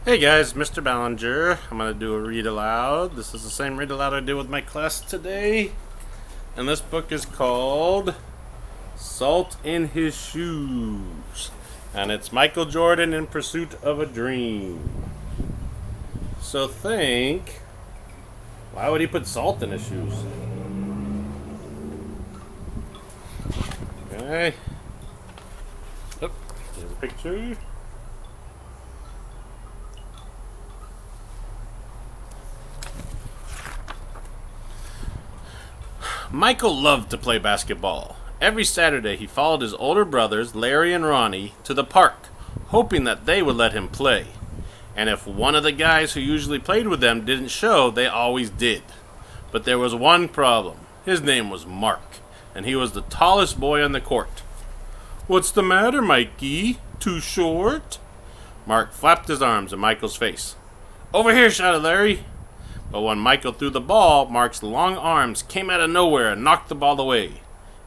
Hey guys, Mr. Ballinger. I'm going to do a read aloud. This is the same read aloud I did with my class today. And this book is called Salt in His Shoes. And it's Michael Jordan in Pursuit of a Dream. So think, why would he put salt in his shoes? Okay. Oh, here's a picture. Michael loved to play basketball. Every Saturday he followed his older brothers, Larry and Ronnie, to the park, hoping that they would let him play. And if one of the guys who usually played with them didn't show, they always did. But there was one problem. His name was Mark, and he was the tallest boy on the court. "What's the matter, Mikey? Too short?" Mark flapped his arms in Michael's face. "Over here," shouted Larry. But when Michael threw the ball, Mark's long arms came out of nowhere and knocked the ball away.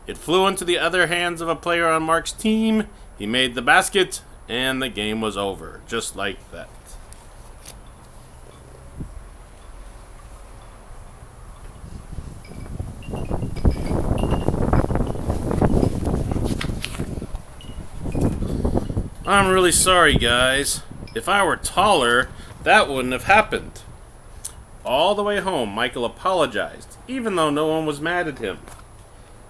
It flew into the other hands of a player on Mark's team. He made the basket, and the game was over, just like that. I'm really sorry, guys. If I were taller, that wouldn't have happened. All the way home, Michael apologized, even though no one was mad at him.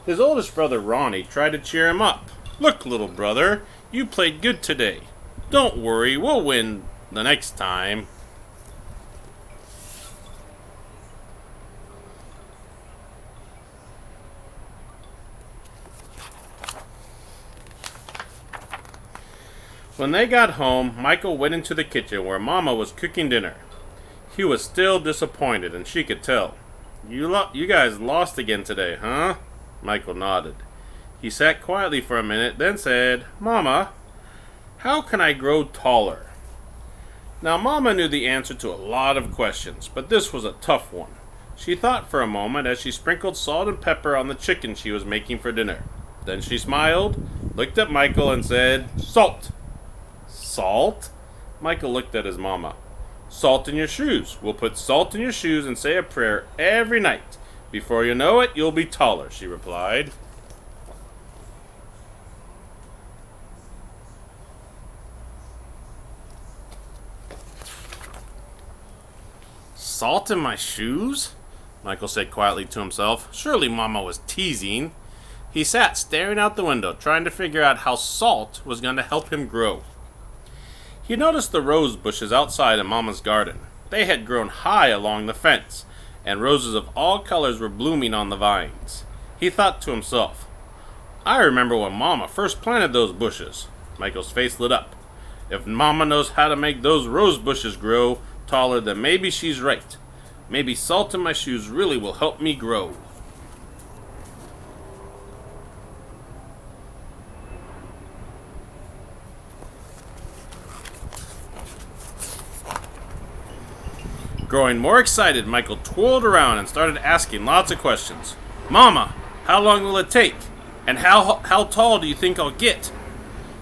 His oldest brother, Ronnie, tried to cheer him up. "Look, little brother, you played good today. Don't worry, we'll win the next time." When they got home, Michael went into the kitchen where Mama was cooking dinner. He was still disappointed, and she could tell. You guys lost again today, huh?" Michael nodded. He sat quietly for a minute, then said, "Mama, how can I grow taller?" Now, Mama knew the answer to a lot of questions, but this was a tough one. She thought for a moment as she sprinkled salt and pepper on the chicken she was making for dinner. Then she smiled, looked at Michael, and said, "Salt." "Salt?" Michael looked at his mama. "Salt in your shoes. We'll put salt in your shoes and say a prayer every night. Before you know it, you'll be taller," she replied. "Salt in my shoes?" Michael said quietly to himself. Surely Mama was teasing. He sat staring out the window, trying to figure out how salt was going to help him grow. He noticed the rose bushes outside in Mama's garden. They had grown high along the fence, and roses of all colors were blooming on the vines. He thought to himself, "I remember when Mama first planted those bushes." Michael's face lit up. If Mama knows how to make those rose bushes grow taller, then maybe she's right. Maybe salt in my shoes really will help me grow. Growing more excited, Michael twirled around and started asking lots of questions. "Mama, how long will it take? And how tall do you think I'll get?"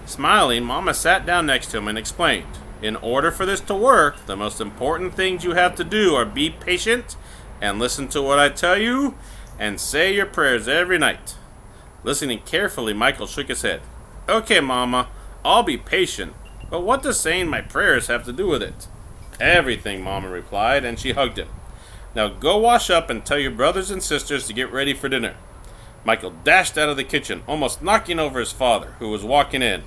Smiling, Mama sat down next to him and explained, "In order for this to work, the most important things you have to do are be patient and listen to what I tell you and say your prayers every night." Listening carefully, Michael shook his head. "Okay, Mama, I'll be patient, but what does saying my prayers have to do with it?" "Everything," Mama replied, and she hugged him. "Now go wash up and tell your brothers and sisters to get ready for dinner." Michael dashed out of the kitchen, almost knocking over his father, who was walking in.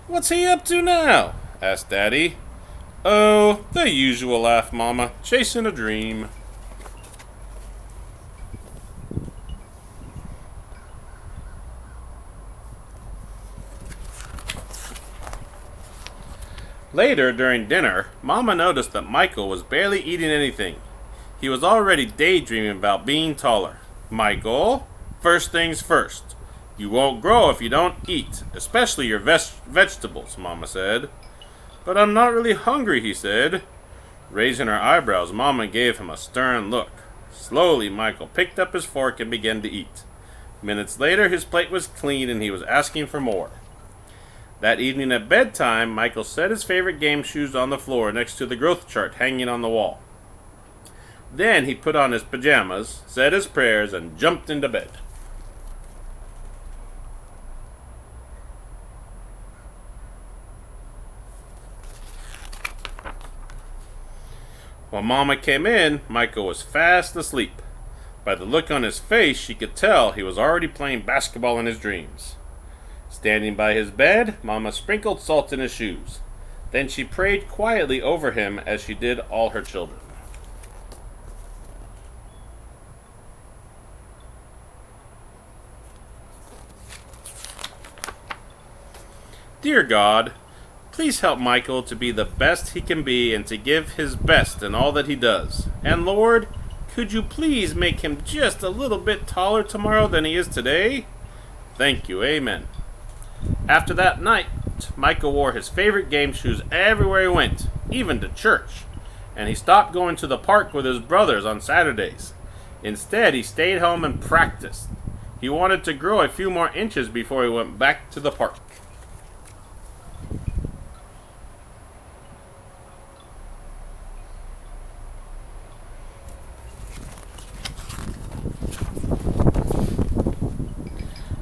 "What's he up to now?" asked Daddy. "Oh, the usual," laughed Mama, "chasing a dream." Later, during dinner, Mama noticed that Michael was barely eating anything. He was already daydreaming about being taller. "Michael, first things first. You won't grow if you don't eat, especially your vegetables," Mama said. "But I'm not really hungry," he said. Raising her eyebrows, Mama gave him a stern look. Slowly, Michael picked up his fork and began to eat. Minutes later, his plate was clean and he was asking for more. That evening at bedtime, Michael set his favorite game shoes on the floor next to the growth chart hanging on the wall. Then he put on his pajamas, said his prayers, and jumped into bed. When Mama came in, Michael was fast asleep. By the look on his face, she could tell he was already playing basketball in his dreams. Standing by his bed, Mama sprinkled salt in his shoes. Then she prayed quietly over him as she did all her children. Dear God, please help Michael to be the best he can be and to give his best in all that he does. And Lord, could you please make him just a little bit taller tomorrow than he is today? Thank you, amen. After that night, Michael wore his favorite game shoes everywhere he went, even to church. And he stopped going to the park with his brothers on Saturdays. Instead, he stayed home and practiced. He wanted to grow a few more inches before he went back to the park.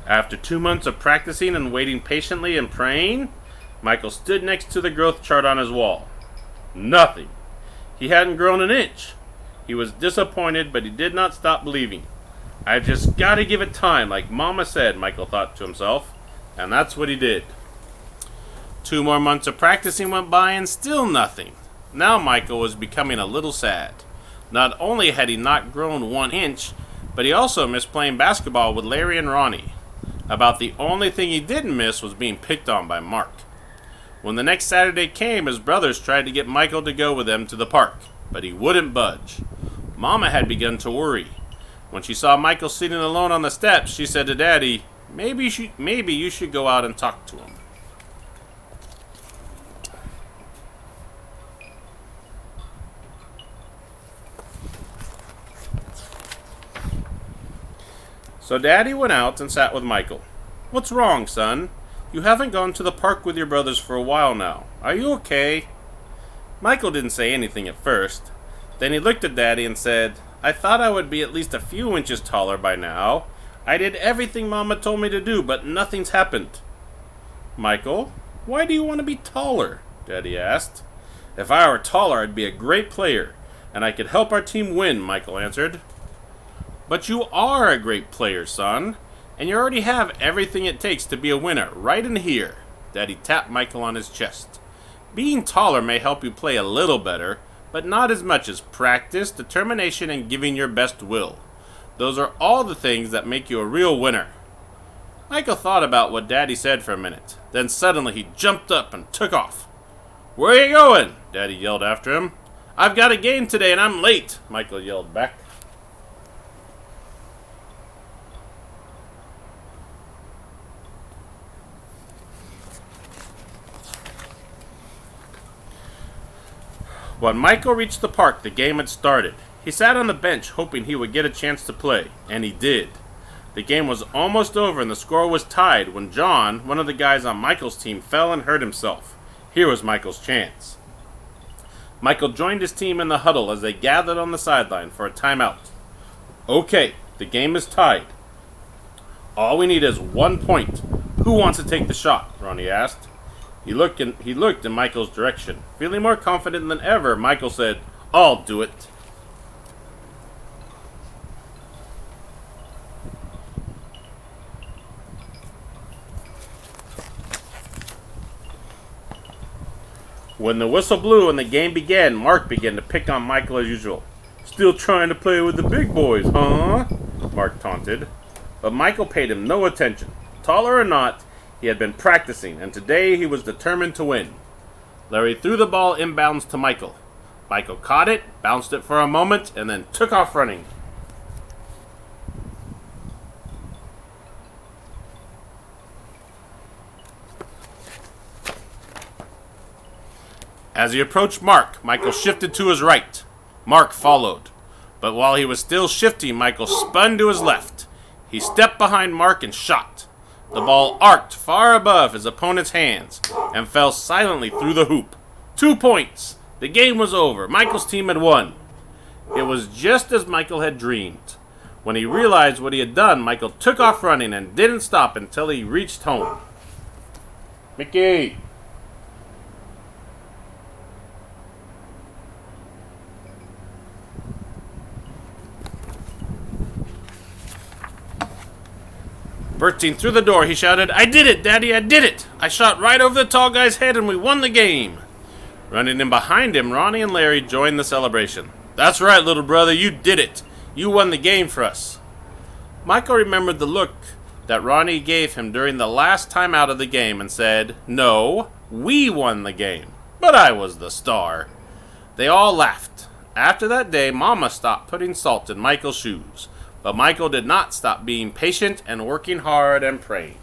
After 2 months of practicing and waiting patiently and praying, Michael stood next to the growth chart on his wall. Nothing. He hadn't grown an inch. He was disappointed, but he did not stop believing. I've just got to give it time, like Mama said, Michael thought to himself, and that's what he did. 2 more months of practicing went by and still nothing. Now Michael was becoming a little sad. Not only had he not grown 1 inch, but he also missed playing basketball with Larry and Ronnie. About the only thing he didn't miss was being picked on by Mark. When the next Saturday came, his brothers tried to get Michael to go with them to the park, but he wouldn't budge. Mama had begun to worry. When she saw Michael sitting alone on the steps, she said to Daddy, maybe you should go out and talk to him. So Daddy went out and sat with Michael. What's wrong, son? You haven't gone to the park with your brothers for a while now. Are you okay? Michael didn't say anything at first. Then he looked at Daddy and said, I thought I would be at least a few inches taller by now. I did everything Mama told me to do, but nothing's happened. Michael, why do you want to be taller? Daddy asked. If I were taller, I'd be a great player, and I could help our team win, Michael answered. But you are a great player, son, and you already have everything it takes to be a winner right in here. Daddy tapped Michael on his chest. Being taller may help you play a little better, but not as much as practice, determination, and giving your best will. Those are all the things that make you a real winner. Michael thought about what Daddy said for a minute. Then suddenly he jumped up and took off. Where are you going? Daddy yelled after him. I've got a game today and I'm late, Michael yelled back. When Michael reached the park, the game had started. He sat on the bench hoping he would get a chance to play, and he did. The game was almost over and the score was tied when John, one of the guys on Michael's team, fell and hurt himself. Here was Michael's chance. Michael joined his team in the huddle as they gathered on the sideline for a timeout. Okay, the game is tied. All we need is 1 point. Who wants to take the shot? Ronnie asked. He looked in Michael's direction. Feeling more confident than ever, Michael said, I'll do it. When the whistle blew and the game began, Mark began to pick on Michael as usual. Still trying to play with the big boys, huh? Mark taunted. But Michael paid him no attention. Taller or not, he had been practicing, and today he was determined to win. Larry threw the ball inbounds to Michael. Michael caught it, bounced it for a moment, and then took off running. As he approached Mark, Michael shifted to his right. Mark followed. But while he was still shifting, Michael spun to his left. He stepped behind Mark and shot. The ball arced far above his opponent's hands and fell silently through the hoop. 2 points. The game was over. Michael's team had won. It was just as Michael had dreamed. When he realized what he had done, Michael took off running and didn't stop until he reached home. Mickey! Bursting through the door, he shouted, "I did it, Daddy, I did it! I shot right over the tall guy's head and we won the game!" Running in behind him, Ronnie and Larry joined the celebration. "That's right, little brother, you did it! You won the game for us!" Michael remembered the look that Ronnie gave him during the last time out of the game and said, "No, we won the game, but I was the star." They all laughed. After that day, Mama stopped putting salt in Michael's shoes. But Michael did not stop being patient and working hard and praying.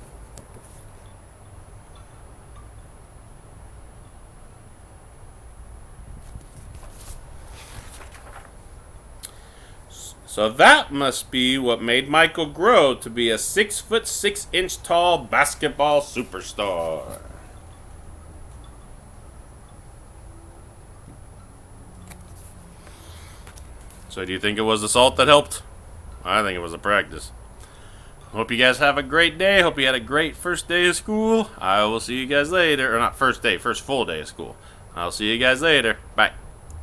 So that must be what made Michael grow to be a 6'6" tall basketball superstar. So do you think it was the salt that helped? I think it was a practice. Hope you guys have a great day. Hope you had a great first day of school. I will see you guys later. Or not first day, first full day of school. I'll see you guys later. Bye.